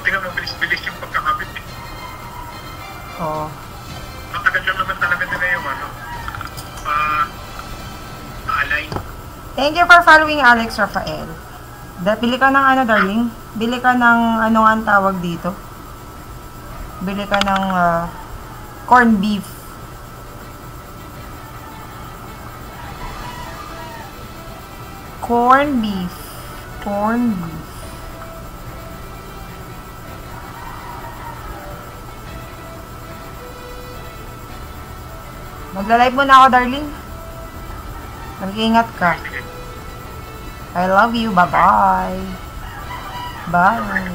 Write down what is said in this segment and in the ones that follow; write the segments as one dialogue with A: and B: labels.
A: buti nga mabilis-bilis yung pagkakabit eh.
B: Oo.
A: Matagal lang naman talaga nila yung ano, align.
B: Thank you for following Alex Rafael. Bili ka ng ano, darling? Bili ka ng ano nga ang tawag dito? Bili ka ng corned beef. Corned beef. Corned beef. Magla-live muna ako, darling. Mag-ingat ka. I love you. Bye-bye. Bye.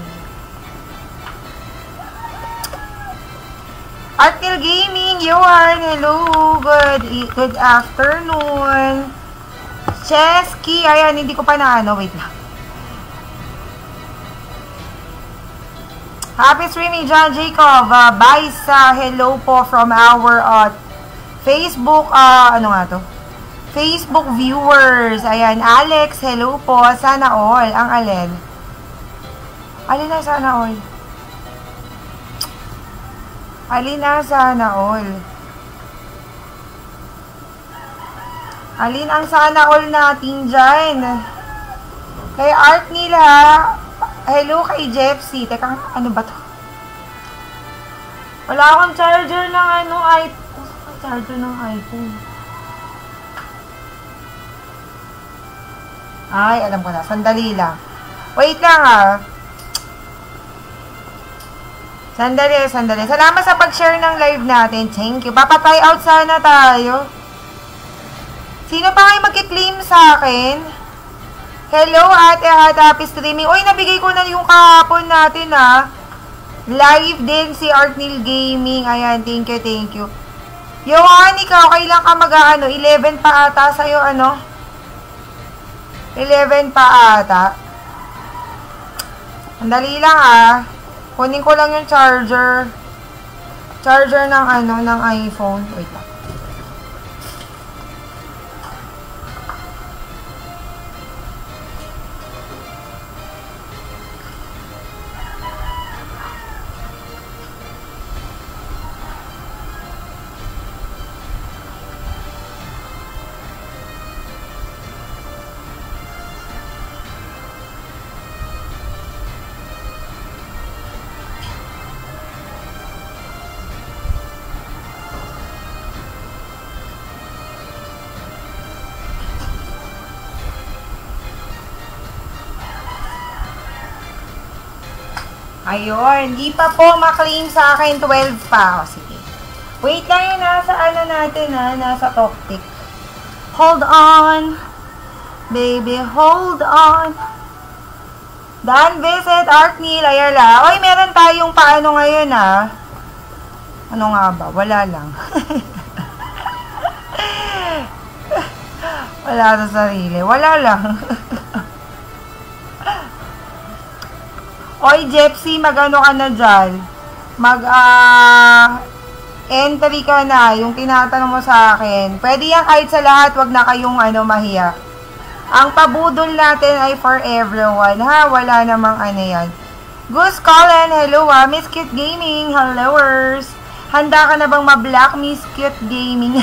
B: Artil Gaming, Johan, hello. Good afternoon. Chesky, ayan, hindi ko pa na ano. Wait lang. Happy streaming, John Jacob. Baisa, hello po from our Facebook, ano nga to? Facebook viewers. Ayan, Alex, hello po. Sana all. Ang alin? Alin na sana all? Alin na sana all? Alin ang sana all natin dyan? Kay Art nila. Hello kay Jeffsy. Teka, ano ba to? Wala akong charger ng ano, charger ng iPhone. Ay, alam ko na. Sandali lang. Wait lang Sandali. Salamat sa pag-share ng live natin. Thank you. Papatry out sana tayo. Sino pa kayo magkiklaim sa akin? Hello, ate, happy streaming. Uy, nabigay ko na yung kahapon natin, Live din si Artnil Gaming. Ayan, thank you. Yohan, ikaw, kailan ka mag-ano? 11 pa ata sa'yo, ano? 11 pa ata. Andali lang, Kunin ko lang yung charger. Charger ng ano, ng iPhone. Wait lang. Ayun, di pa po maklaim sa akin 12 pa. O, sige. Wait lang yun, nasa ano natin nasa topic. Hold on. Baby, hold on. Dan visit Artnil Ayala. Oy, meron tayong paano ngayon Ano nga ba? Wala lang. Wala sa sarili. Wala lang. Oy, Jepsy, mag-ano ka na dyan? Entry ka na, yung tinatanong mo sa akin. Pwede yan kahit sa lahat, wag na kayong mahiya. Ang pabudol natin ay for everyone, Wala namang yan. Gus Colin, hello Miss Cute Gaming, hellowers. Handa ka na bang ma-block, Miss Cute Gaming?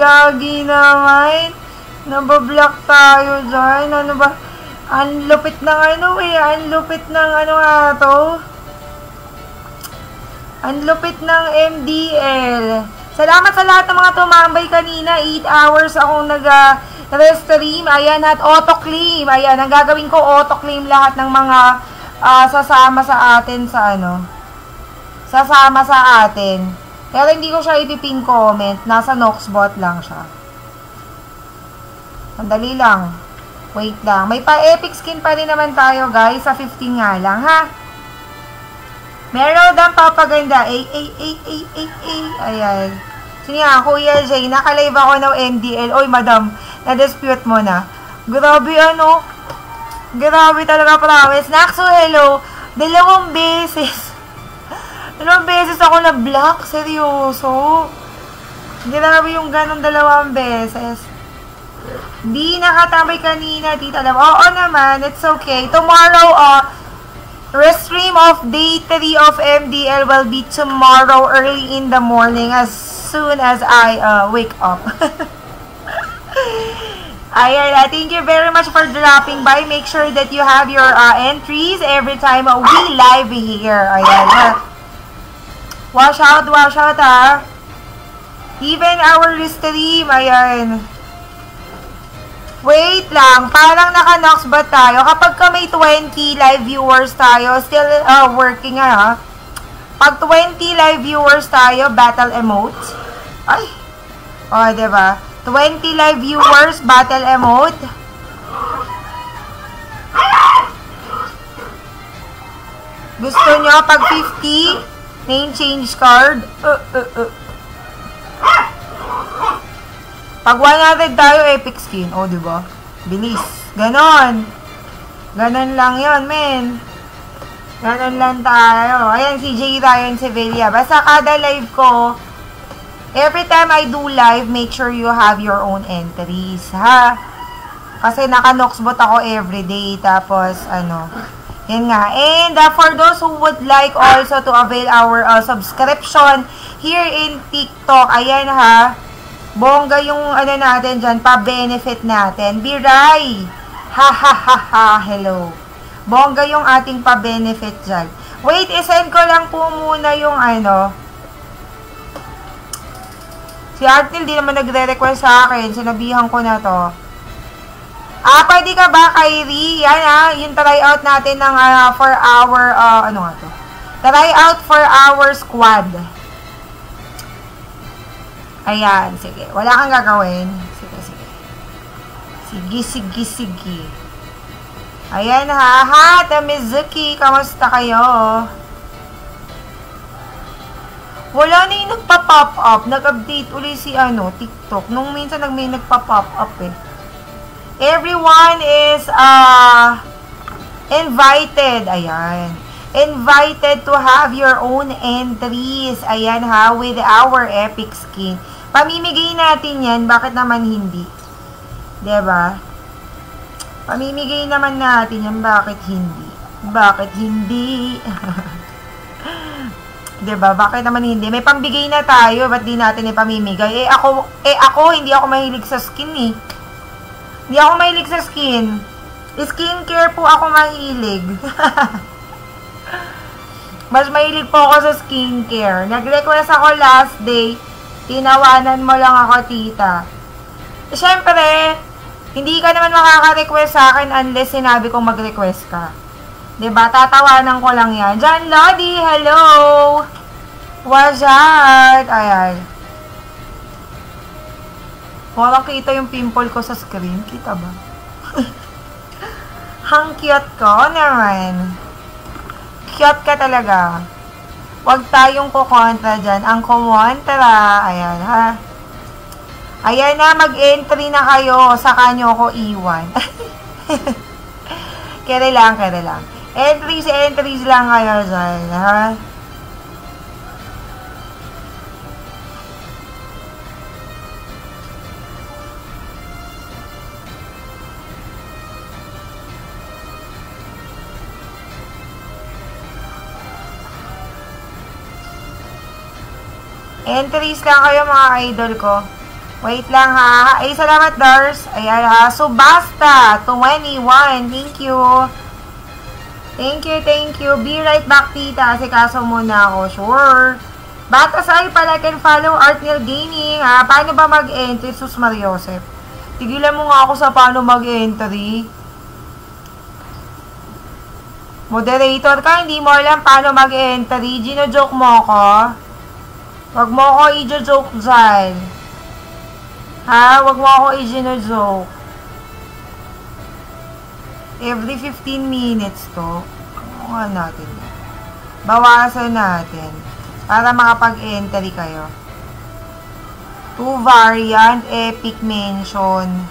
B: Gagi naman. Nabablock tayo dyan. Ano ba? Ang lupit ng ang lupit ng Ang lupit ng MDL. Salamat sa lahat ng mga tumambay kanina. 8 hours akong nag-restream. Ayan, at auto-claim. Ayan, ang gagawin ko, auto-claim lahat ng mga sasama sa atin Sasama sa atin. Pero hindi ko siya ipipin comment. Nasa Noxbot lang siya. Sandali lang. Wait lang. May pa-epic skin pa rin naman tayo, guys. Sa 15 nga lang, Meron daw papaganda. Ayan. Sige nga, Kuya Jay, nakalive ako ng MDL. Oy, madam, na-dispute mo na. Grabe, Grabe talaga, promise. Naxo, hello. 2 beses. 2 beses ako na-block. Seryoso. Grabe yung ganun 2 beses. Di nakatambay kanina, tita. Oo naman, it's okay. Tomorrow, Restream of day 3 of MDL will be tomorrow early in the morning as soon as I wake up. Ayan, thank you very much for dropping by. Make sure that you have your entries every time we live here. Ayan. Wash out ha. Even our stream, ayan. Wait lang, parang naka-nox ba tayo? Kapag ka may 20 live viewers tayo, still working ha. Pag 20 live viewers tayo, battle emote. Ay! O, diba? 20 live viewers, battle emote. Gusto nyo, pag 50, name change card. Pag 100 tayo, epic skin. O, diba? Bilis. Ganon. Ganon lang yun, men. Ganon lang tayo. Ayan, si J. Ryan Sevilla. Basta kada live ko, every time I do live, make sure you have your own entries, ha? Kasi naka-noxbot ako everyday. Tapos, yan nga. And for those who would like also to avail our subscription here in TikTok, ayan ha. Bongga yung natin dyan, pa-benefit natin. Biray! Ha ha ha ha, hello. Bongga yung ating pa-benefit dyan. Wait, isend ko lang po muna yung Si Artnil di naman nagre-request sa akin. Sinabihan ko na to. Pwede ka ba, Kyrie? Yan yung try out natin ng for our, Try out for our squad. Ayan, sige. Wala kang gagawin. Sige. Ayan ha, Tamizuki. Kamusta kayo? Wala na yung nagpa-pop up. Nag-update uli si TikTok. Nung minsan may nagpa-pop up eh. Everyone is invited. Ayan. Invited to have your own entries. Ayan ha, with our epic skin. Pamimigay natin yan. Bakit naman hindi? Diba? Pamimigay naman natin yan. Bakit hindi? Bakit hindi? Diba? Bakit naman hindi? May pambigay na tayo. Ba't di natin ipamimigay? Ako, hindi ako mahilig sa skin eh. Hindi ako mahilig sa skin. Skincare po ako mahilig. Mas mahilig po ako sa skincare. Nag-request ako last day. Tinawanan mo lang ako, tita. Siyempre, hindi ka naman makaka-request sa akin unless sinabi kong mag-request ka. Diba? Tatawanan ko lang yan. John Lodi, hello! What's up? Ayan. Walang kita yung pimple ko sa screen. Kita ba? Hang cute ko naman. Cute ka talaga. Huwag tayong kukontra dyan. Ang kumontra, ayan ha. Ayan na, mag-entry na kayo. Saka nyo ako iwan. Kere lang. Entries lang kayo dyan, ha. Entries lang kayo mga idol ko. Wait lang ha. Ay, salamat Dars. Ayan ha. Subasta 21. Thank you. Thank you. Be right back, tita. Kasi kaso muna ako. Sure. Batasay pala can follow Artnil Gaming ha. Paano ba mag-entry? Sus Mariosep. Tigilan mo nga ako sa paano mag-entry. Moderator ka. Hindi mo alam paano mag-entry. Gino-joke mo ako. Wag mo ako i-joke dyan. Ha? Wag mo ako i-joke. Every 15 minutes to. Ano natin? Bawasan natin. Para makapag-entry kayo. 2 variant, epic mention.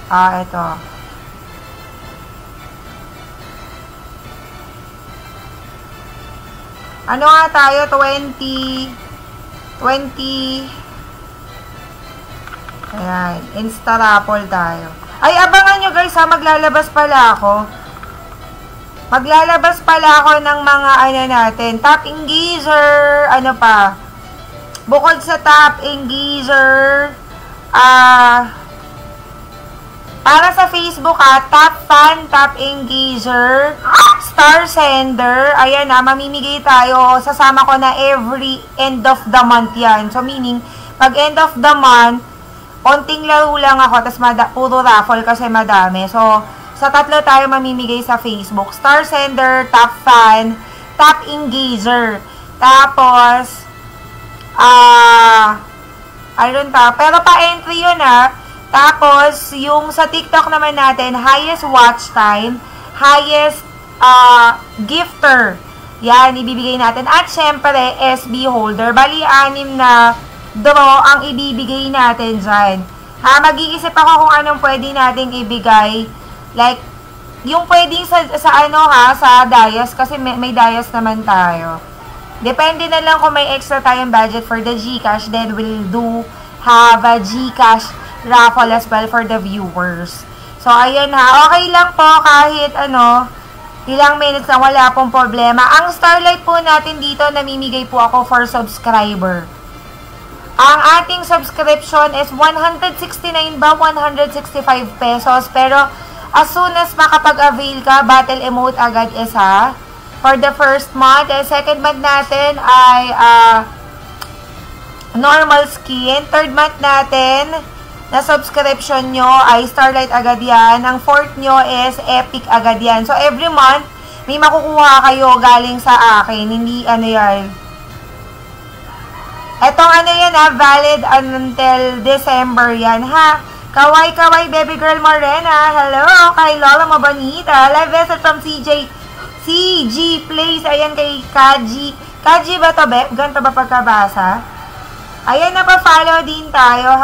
B: Ito. Ano nga tayo? 20. Ayan. Insta-raffle tayo. Ay, abangan nyo guys ha. Maglalabas pala ako. Maglalabas pala ako ng mga ano natin, top engager, ano pa. Bukod sa top engager, para sa Facebook top fan, top engager, star sender, ayan na, mamimigay tayo, sasama ko na every end of the month yan. So meaning, pag end of the month, konting laro lang ako, tas puro raffle kasi madami. So, sa tatlo tayo mamimigay sa Facebook. Star sender, top fan, top engager. Tapos, ayun pa. Pero pa-entry yun Tapos, yung sa TikTok naman natin, highest watch time, highest gifter. Yan, ibibigay natin. At syempre, SB holder. Bali, 6 na draw ang ibibigay natin dyan. Mag-iisip ako kung anong pwede nating ibigay. Like, yung pwedeng sa Dayas, kasi may Dayas naman tayo. Depende na lang kung may extra tayong budget for the GCash, then we'll have a GCash raffle as well for the viewers. So, ayan okay lang po kahit ilang minutes na wala pong problema. Ang Starlight po natin dito, namimigay po ako for subscriber. Ang ating subscription is 169 ba? 165 pesos. Pero, as soon as makapag-avail ka, battle emote agad isa. For the first month. Second month natin ay normal skin. Third month natin, na subscription nyo ay Starlight agad yan. Ang fourth nyo is Epic agad yan. So, every month, may makukuha kayo galing sa akin. Hindi yan. Etong yan valid until December yan, Kaway, baby girl Morena. Hello, kay Lola Mabonita. Live visit from CG Place. Ayan kay Kaji. Kaji ba to, Beb? Ganito ba pagkabasa? Ayan, napafollow din tayo,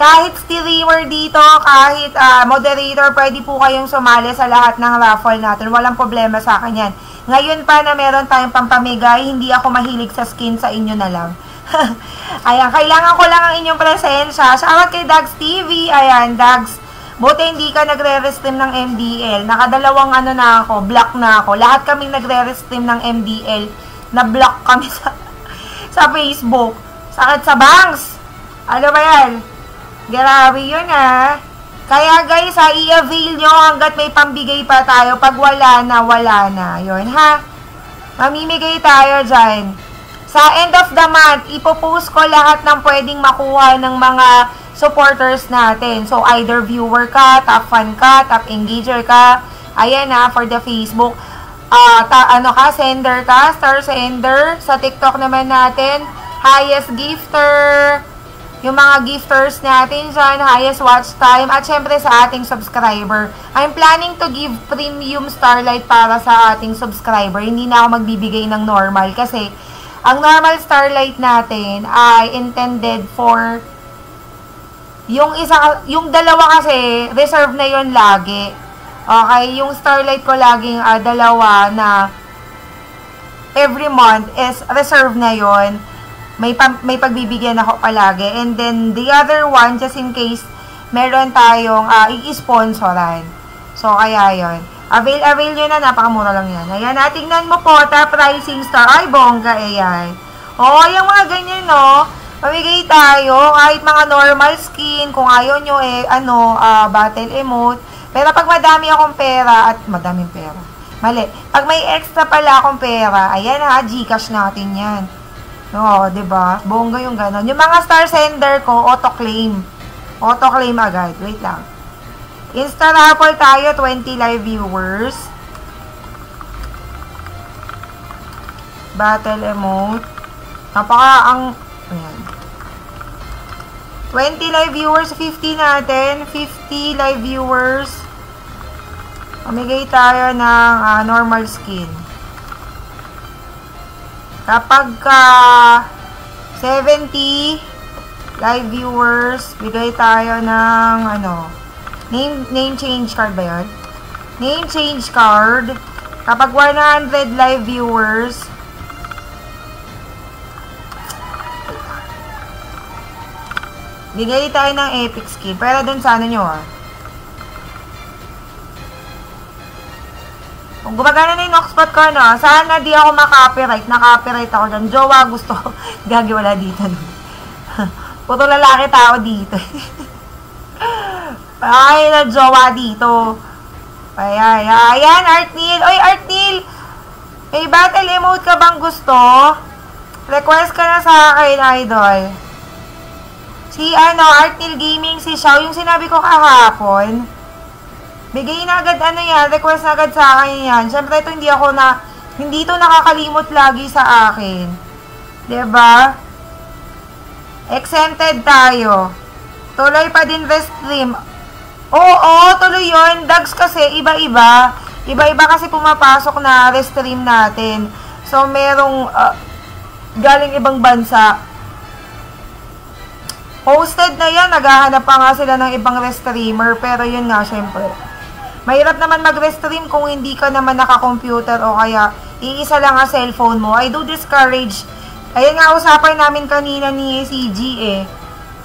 B: Kahit streamer dito, kahit moderator, pwede po kayong sumali sa lahat ng raffle natin. Walang problema sa akin yan. Ngayon pa na meron tayong pampamigay, hindi ako mahilig sa skin, sa inyo na lang. Ayan, kailangan ko lang ang inyong presensya. Shoutout kay Dags TV. Ayan, Dags, buti hindi ka nagre-restream ng MDL. Nakadalawang na ako, block na ako. Lahat kaming nagre-restream ng MDL. Na-block kami sa Facebook. Sakit sa bangs. Ano ba yan? Grabe yun Kaya guys i-avail nyo hanggat may pambigay pa tayo. Pag wala na. Yun mamimigay tayo dyan. Sa end of the month, ipopost ko lahat ng pwedeng makuha ng mga supporters natin. So, either viewer ka, top fan ka, top engager ka. Ayan for the Facebook. Sender ka, star sender. Sa TikTok naman natin, highest gifter. Yung mga gifters natin dyan, highest watch time. At syempre sa ating subscriber. I'm planning to give premium Starlight para sa ating subscriber. Hindi na ako magbibigay ng normal kasi ang normal Starlight natin ay intended for yung dalawa kasi reserve na yon lagi. Okay, yung Starlight ko laging dalawa na every month is reserve na yon. May pagbibigyan ako palagi. And then the other one, just in case meron tayong i-sponsoran. So kaya yon. Avail nyo na, napakamura lang yan. Ayan, tingnan mo po, top rising star. Ay, bongga, ayan. Yung mga ganyan, mamigay tayo, kahit mga normal skin, kung ayaw nyo, battle emote. Pero pag madami akong pera, pag may extra pala akong pera, ayan Gcash natin yan. Diba? Bongga yung ganon. Yung mga star sender ko, auto-claim. Auto-claim agad. Wait lang. Insta raffle tayo, 20 live viewers. Battle emote. Ayan. 20 live viewers, 50 natin. 50 live viewers. Pamigay tayo ng normal skin. Kapag 70 live viewers, bigay tayo ng name change card ba yun? Name change card. Kapag 100 live viewers, bigay tayo ng epic skin. Pero dun sa nyo Kung gumagana na yung Noxpot ko, no? Sana di ako makapiright. Nakapiright ako dyan. Jowa gusto ko. Gagi, wala dito, no? Puro lalaki tao dito. Ay, na jowa dito. Ayan, ayan, Artnil. Oy, Artnil! May battle emote ka bang gusto? Request ka na sa akin, idol. Si, Artnil Gaming, si Xiao, yung sinabi ko kahapon. Bigay na agad, yan, request na agad sa akin yan. Siyempre, ito hindi to nakakalimot lagi sa akin. Diba? Exempted tayo. Tuloy pa din restream. Oo, tuloy yun. Dags kasi, iba-iba. Iba-iba kasi pumapasok na restream natin. So, merong galing ibang bansa. Posted na yan. Naghahanap pa nga sila ng ibang restreamer. Pero yun nga, syempre. Mahirap naman mag-restream kung hindi ka naman naka-computer o kaya iisa lang ang cellphone mo. I do discourage. Ayan nga, usapan namin kanina ni CG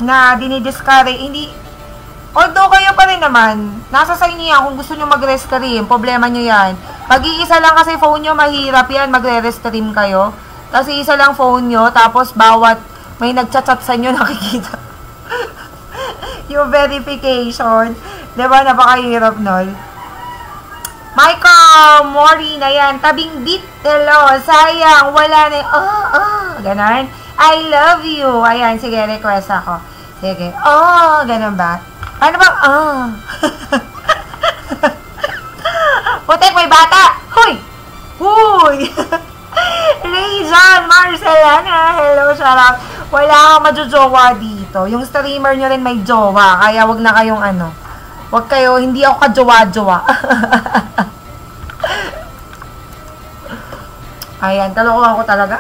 B: na dinidiscourage. Hindi, although kayo pa rin naman, nasa sa inyo yan kung gusto nyo mag-restream. Problema nyo yan. Pag iisa lang kasi phone nyo, mahirap yan, magre-restream kayo. Kasi isa lang phone nyo, tapos bawat may nagchat-chat sa inyo nakikita. Yung verification. Diba, napakahirap nun. Michael Mori na yan. Tabing beat. Hello. Sayang. Wala na. Ganon. I love you. Ayan. Sige, request ako. Sige. Ganon ba? Ano ba? Putek, may bata. Huy! Huy! Rayjan Marcelana. Hello, shout out. Wala akong majojowa dito. Yung streamer nyo rin may jowa. Kaya wag na kayong wag kayo, hindi ako kajowa-jowa. Ayan, talokohan ko talaga.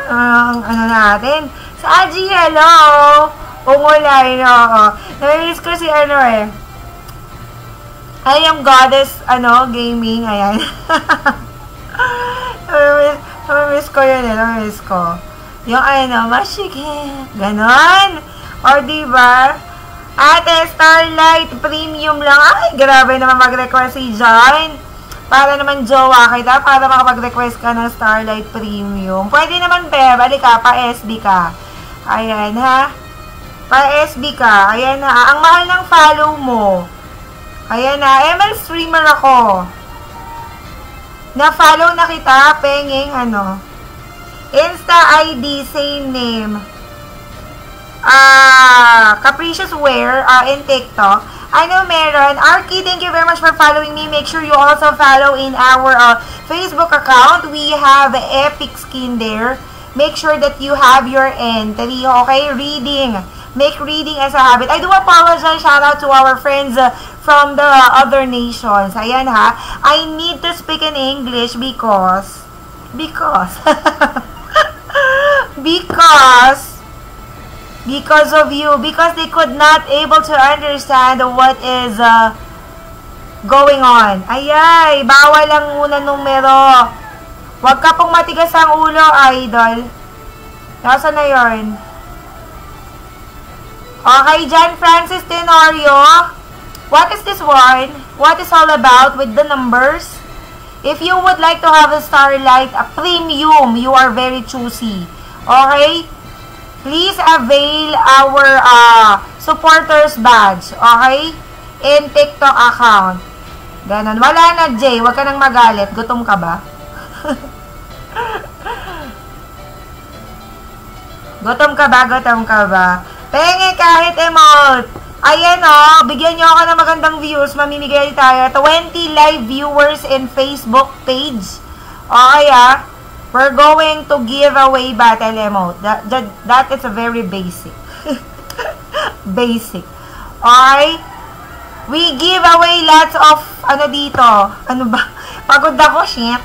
B: Natin. Sa Aji, hello! Ungulay, no? Namilis ko si I am Goddess, gaming. Ayan. Namilis ko yun, namilis ko. Yung masikip. Ganon. O, diba? Ate, Starlight Premium lang. Ay, grabe naman mag-request si John. Para naman jowa kita, para makapag-request ka ng Starlight Premium. Pwede naman, Beb. Balik ka, pa-SB ka. Ayan, ha? Pa-SB ka. Ayan, ha? Ang mahal ng follow mo. Ayan, ha? ML streamer ako. Na-follow na kita, pengeng, Insta ID, same name. Capricious Wear in TikTok. Meron. Arky, thank you very much for following me. Make sure you also follow in our Facebook account. We have Epic Skin there. Make sure that you have your entry. Okay? Reading. Make reading as a habit. I do apologize. Shout out to our friends from the other nations. Ayan, ha. I need to speak in English because because of you, because they could not able to understand what is going on. Ayay, bawal lang muna numero. Huwag ka pong matigas ang ulo, idol. Nasaan na yun? Okay, John Francis Tenorio. What is this one? What is all about with the numbers? If you would like to have a Starlight, a premium, you are very choosy. Okay? Please avail our supporters badge, okay? In TikTok account. Ganon. Wala na, Jay. Huwag ka nang magalit. Gutom ka ba? Gutom ka ba? Gutom ka ba? Penge kahit emote. Ayan bigyan nyo ako ng magandang views. Mamimigay tayo. 20 live viewers in Facebook page. Okay, we're going to give away battle emote. That is a very basic. Basic. Okay? We give away lots of, dito? Ano ba? Pagod ako, shit.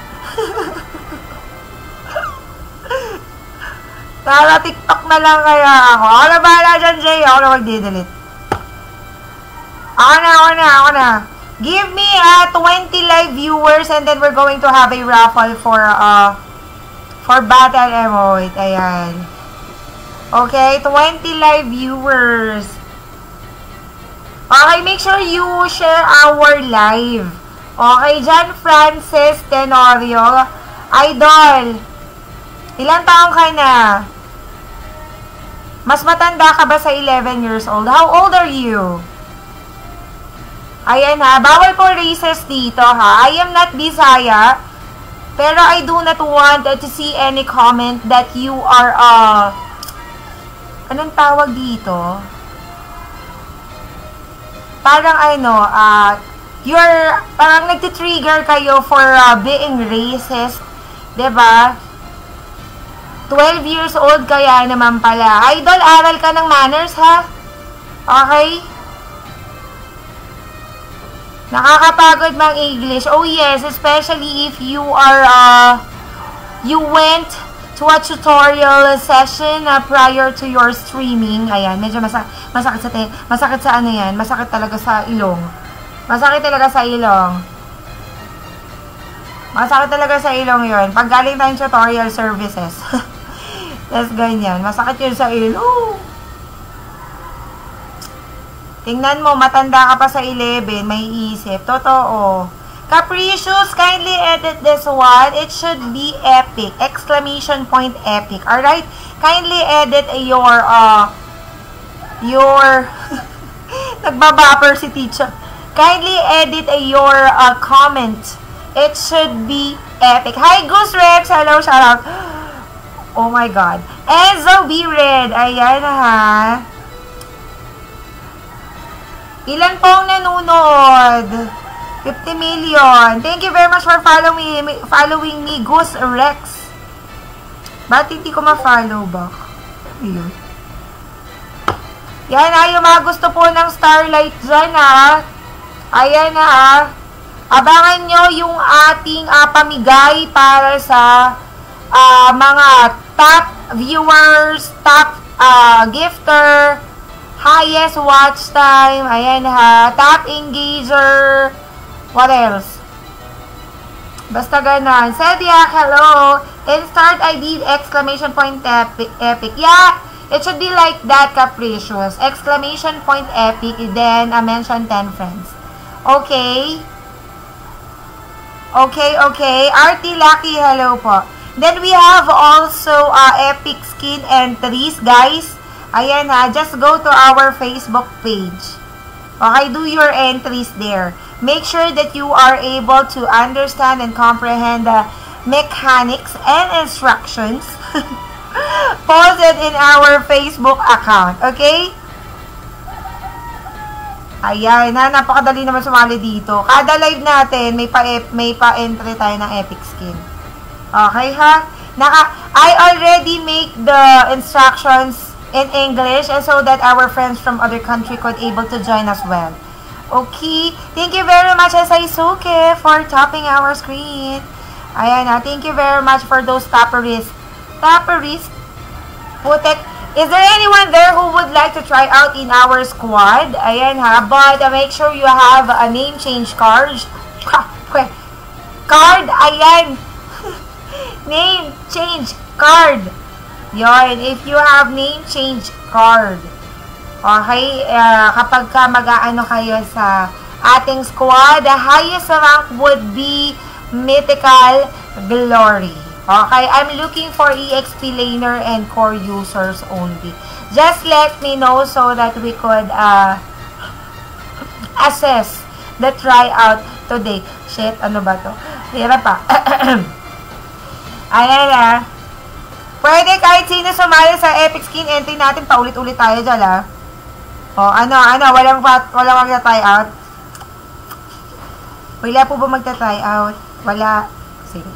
B: Tara, TikTok na lang kaya ako. Ako na bahala dyan, Jay. Ako na magdidelete. Ako na. Give me 20 live viewers and then we're going to have a raffle for battle emote. Ayan. Okay, 20 live viewers. Okay, make sure you share our live. Okay, John Francis Tenorio. Idol, ilang taong ka na? Mas matanda ka ba sa 11 years old? How old are you? Ayan ha, bawal po races dito ha. I am not Bisaya, pero I do not want to see any comment that you are, anong tawag dito? Parang parang nagtitrigger kayo for being racist, diba? 12 years old kaya naman pala. Idol, aral ka ng manners, ha? Okay? Nakakapagod mang English. Oh, yes. Especially if you are, you went to a tutorial session prior to your streaming. Ayan, medyo masakit sa ano yan. Masakit talaga sa ilong. Masakit talaga sa ilong. Masakit talaga sa ilong yun. Pag galing tayong tutorial services. Tapos ganyan. Masakit yun sa ilong. Tingnan mo, matanda ka pa sa 11. May isip. Totoo. Capricious, kindly edit this one. It should be epic. Exclamation point epic. Alright? Kindly edit your nagbabapper si teacher. Kindly edit your comment. It should be epic. Hi, Goose Rex. Hello, shout out. Oh my God. Enzo B. Red. Ayan ha. Ilan pong nanonood? 50 million. Thank you very much for following me, Goose Rex. Ba't hindi ko ma-follow back? Ayun. Yan ha, yung mga gusto po ng Starlight dyan ha. Ayan ha. Abangan nyo yung ating pamigay para sa mga top viewers, top gifter, highest watch time, ayan ha, top engager, what else? Basta ganon. Sediak, hello. In start, I did exclamation point epic. Yeah, it should be like that, Capricious. Exclamation point epic, then mention 10 friends. Okay. Okay. Artie Lucky, hello po. Then we have also epic skin entries, guys. Ayan ha, just go to our Facebook page. Okay, do your entries there. Make sure that you are able to understand and comprehend the mechanics and instructions posted in our Facebook account. Okay? Ayan ha, napakadali naman sumali dito. Kada live natin, may pa-entry tayo ng epic skin. Okay ha? I already make the instructions in English and so that our friends from other country could able to join as well. Okay? Thank you very much, Saisuke, for topping our screen. Ayan ha. Thank you very much for those topperists. Putek. Is there anyone there who would like to try out in our squad? Ayan ha. But make sure you have a name change card. Ayan. Name change card. Yon, if you have name change card. Okay, kapag ka mag-aano kayo sa ating squad, the highest rank would be Mythical Glory. Okay, I'm looking for EXP laner and core users only. Just let me know so that we could assess the tryout today. Shit, ano ba to? Hirap pa. Ayan na. Pwede kahit sino sumali sa epic skin entry natin. Paulit-ulit tayo dyan, ha? O, walang magta-try out. Wala po ba magta-try out? Wala. Sige.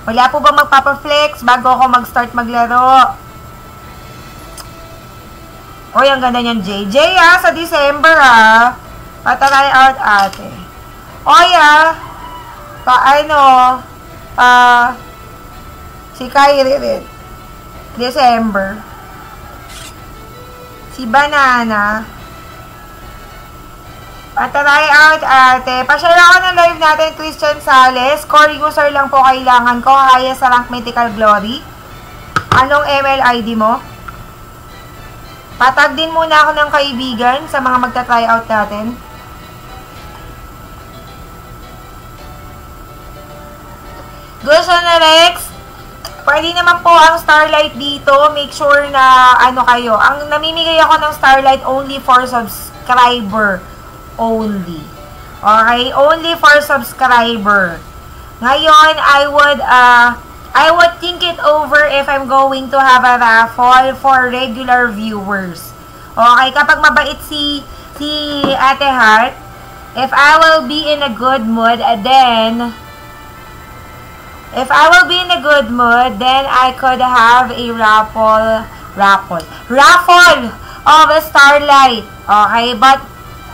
B: Wala po ba magpapa-flex bago ako mag-start maglaro? O, yung ganda niyan, JJ, ha? Sa December, ha? Pa-try out, ate. O, ya. Si Kyrie rin. December. Si Banana. Pa-try out, ate. Pa-share ako ng live natin, Christian Sales. Core user lang po kailangan ko. Highest rank Mythical Glory. Anong ML ID mo? Patag din muna ako ng kaibigan sa mga magta-try out natin. Gusto na Rex? Pwede naman po ang Starlight dito. Make sure na ano kayo. Ang namimigay ako ng Starlight only for subscriber. Only. Okay? Only for subscriber. Ngayon, I would think it over if I'm going to have a raffle for regular viewers. Okay? Kapag mabait si Ate Heart, if I will be in a good mood, then I could have a raffle of a Starlight. Okay, but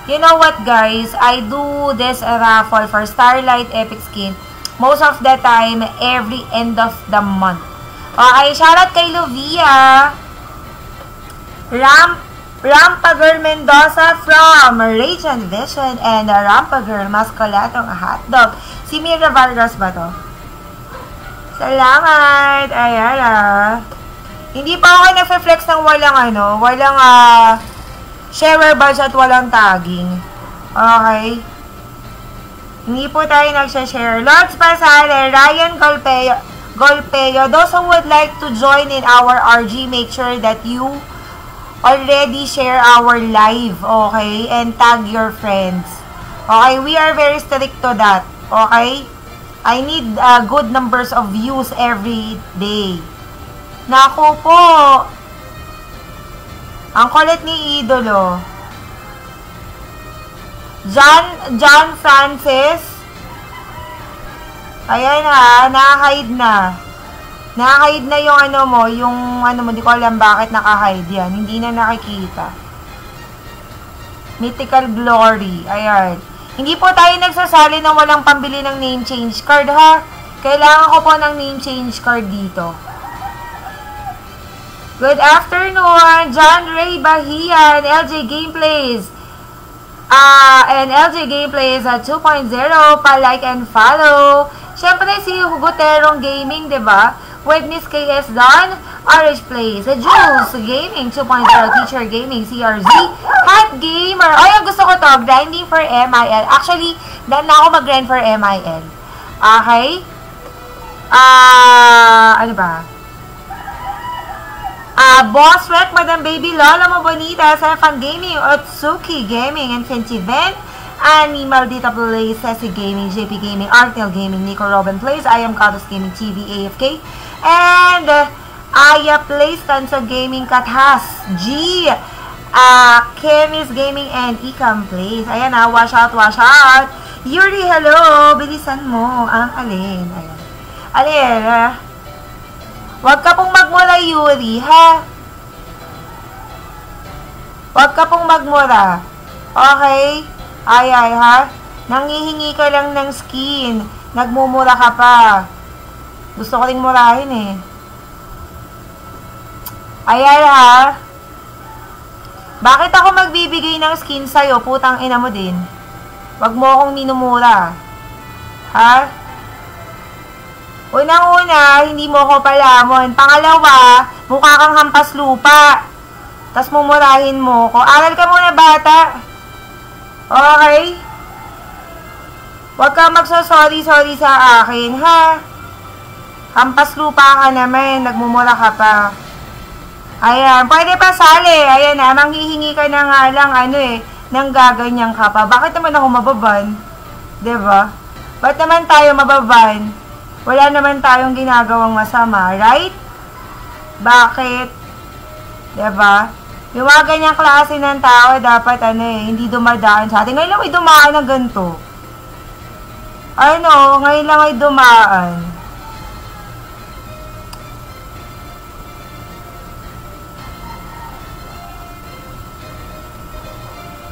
B: you know what, guys? I do this raffle for Starlight Epic Skin most of the time every end of the month. Okay, shoutout kay Lovia. Rampa Girl Mendoza from Radiant Vision and Rampa Girl Mascolatong Hotdog. Si Mira Vargas ba to? Salamat! Ayan Hindi pa ako nag-flex ng walang sharer badge at walang tagging. Okay? Hindi po tayo nag-share. Lods Pasale, Ryan Golpeo, those who would like to join in our RG, make sure that you already share our live, okay? And tag your friends. Okay? We are very strict to that. Okay? I need good numbers of views every day. Naku po! Ang kulit ni Idolo. John Francis. Ayan naka-hide na. Naka-hide na yung di ko alam bakit naka-hide yan. Hindi na nakikita. Mythical Glory. Ayan. Hindi po tayo nagsasali ng walang pambili ng name change card, ha? Kailangan ko po ng name change card dito. Good afternoon, John Ray Bahian, LJ Gameplays. And LJ Gameplays at 2.0, pa-like and follow. Siyempre si Hugoterong Gaming, diba? Witness KS Don, RH Plays, Jules Gaming 2.0, Teacher Gaming, CRZ, Hot Gamer. Ay, ang gusto ko to, grinding for MIL. Actually, dahil na ako mag-grind for MIL. Okay? Ano ba? Boss Rec, Madam Baby Lola Mo Bonita, Fan Gaming, Otsuki Gaming, Infinity Vent, Animal Data Play, Ceci Gaming, JP Gaming, Artel Gaming, Nico Robin Plays, I Am Katos Gaming, TV, AFK, and Aya Plays, Tanso Gaming, Kathas, G, Kemis Gaming, and Ikam Plays. Ayan wash out. Yuri, hello, bilisan mo ang alin. Ayan. Huwag ka pong magmura, Yuri, ha? Huwag ka pong magmura. Okay? Ay, ha? Nanghihingi ka lang ng skin. Nagmumura ka pa. Gusto ko ring murahin, eh. Ayan, ha? Bakit ako magbibigay ng skin sa'yo? Putang ina mo din. Huwag mo akong minumura. Ha? Unang-una, hindi mo ko palamon. Pangalawa, mukha kang hampas lupa. Tapos mumurahin mo ko. Aral ka muna, bata. Okay? Huwag kang magso-sorry sa akin, ha? Hampas lupa ka naman. Nagmumura ka pa. Ayan. Pwede pa sali. Ayan na. Manghihingi ka na nga lang, nang gaganyan ka pa. Bakit naman ako mababan? Diba? Ba't naman tayo mababan? Wala naman tayong ginagawang masama, right? Bakit? Diba? Yung mga ganyang klase ng tao, dapat hindi dumadaan sa atin. Ngayon lang ay dumaan ng ganito. Ngayon lang ay dumaan.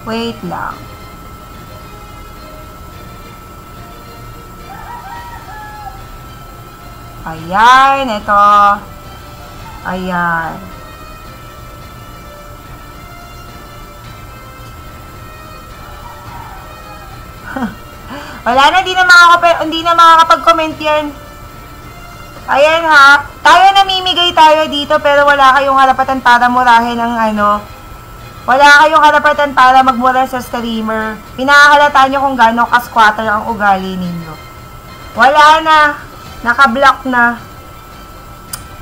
B: Wait lang. Ayan, ito. Ayan. Wala na, hindi na makakapag-comment yan. Ayan, ha. Tayo namimigay tayo dito, pero wala kayong karapatan para murahin ang wala kayong karapatan para magmura sa streamer. Pinakahalata nyo kung gano'ng ka-squatter ang ugali ninyo. Wala na. Naka-block na.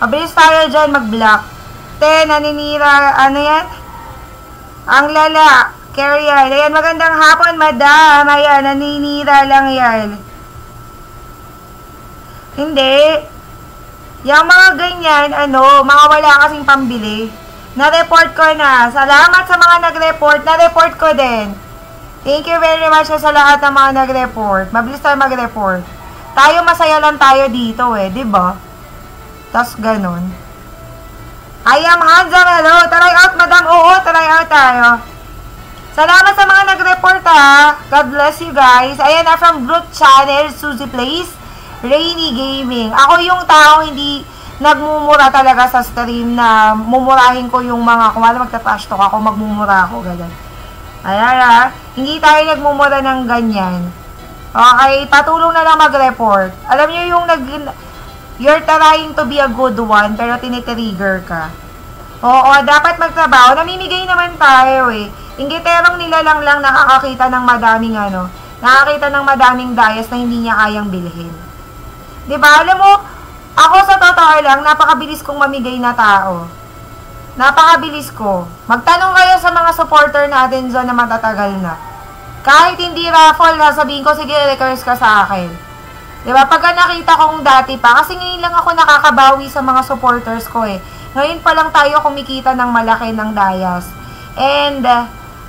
B: Mabilis tayo dyan mag-block. Naninira. Ano yan? Ang lala. Carrier. Ayan, magandang hapon, madam. Ayan, naninira lang yan. Hindi. Yung mga ganyan, mga wala kasing pambili. Na-report ko na. Salamat sa mga nag-report. Na-report ko din. Thank you very much sa lahat ng mga nag-report. Mabilis tayo mag-report. Tayo masaya lang tayo dito diba? Tas ganun. I am handsome, hello. Try out, madam. Oo, try out tayo. Salamat sa mga nag-report God bless you guys. Ayan na from Group Channel, Suzy Place, Rainy Gaming. Ako yung tao hindi nagmumura talaga sa stream na mumurahin ko yung mga, kung ano magta-trash talk ako, magmumura ako, ganyan. Ayan hindi tayo nagmumura ng ganyan. Okay, patulong na lang mag-report. Alam nyo yung you're trying to be a good one, pero tinitrigger ka. Oo, dapat magtrabaho. Namimigay naman tayo Ingiterong nilalang lang nakakakita ng madaming nakakita ng madaming dayas na hindi niya kayang bilhin. Diba? Alam mo, ako sa totoo lang, napakabilis kong mamigay na tao. Napakabilis ko. Magtanong kayo sa mga supporter natin dyan na matatagal na. Kahit hindi raffle, sabihin ko, sige, request ka sa akin. Diba? Pagka nakita kong dati pa, kasi ngayon lang ako nakakabawi sa mga supporters ko Ngayon pa lang tayo kumikita ng malaki ng dayas. And,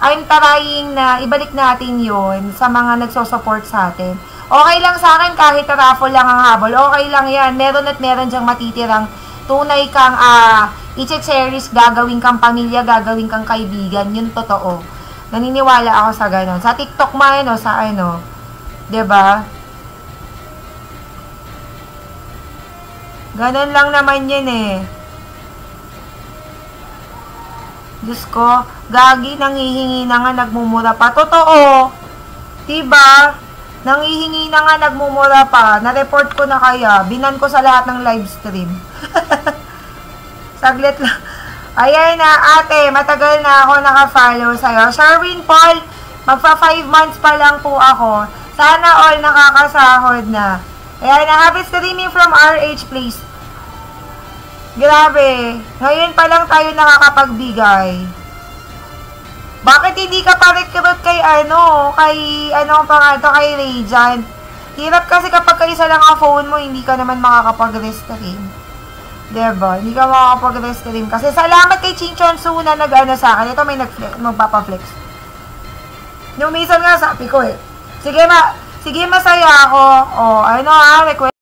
B: I'm trying na ibalik natin yon sa mga nagsosupport sa atin. Okay lang sa akin kahit raffle lang ang habol. Okay lang yan. Meron at meron dyang matitirang tunay kang i-cherish, gagawin kang pamilya, gagawin kang kaibigan. Yun totoo. Naniniwala ako sa ganon. Sa TikTok man o sa diba? Ganon lang naman yun Diyos ko, gagi, nanghihingi na nga, nagmumura pa. Totoo. Diba? Nanghihingi na nga, nagmumura pa. Na-report ko na kaya. Binan ko sa lahat ng live stream. Saglit lang. Ayan na, ate, matagal na ako naka-follow sa'yo. Sherwin Paul, magpa 5 months pa lang po ako. Sana all nakakasahod na. Ayan na, happy streaming from RH, please. Grabe. Ngayon pa lang tayo nakakapagbigay. Bakit hindi ka pa recruit kay kay Radiant? Hirap kasi kapag kaisa lang ang phone mo, hindi ka naman makakapag-restream. Diba? Hindi ka makakapag-restream. Kasi salamat kay Chinchon Su na sa akin. Ito may magpapaflex. Nung minsan nga sabi ko sige masaya ako. Request.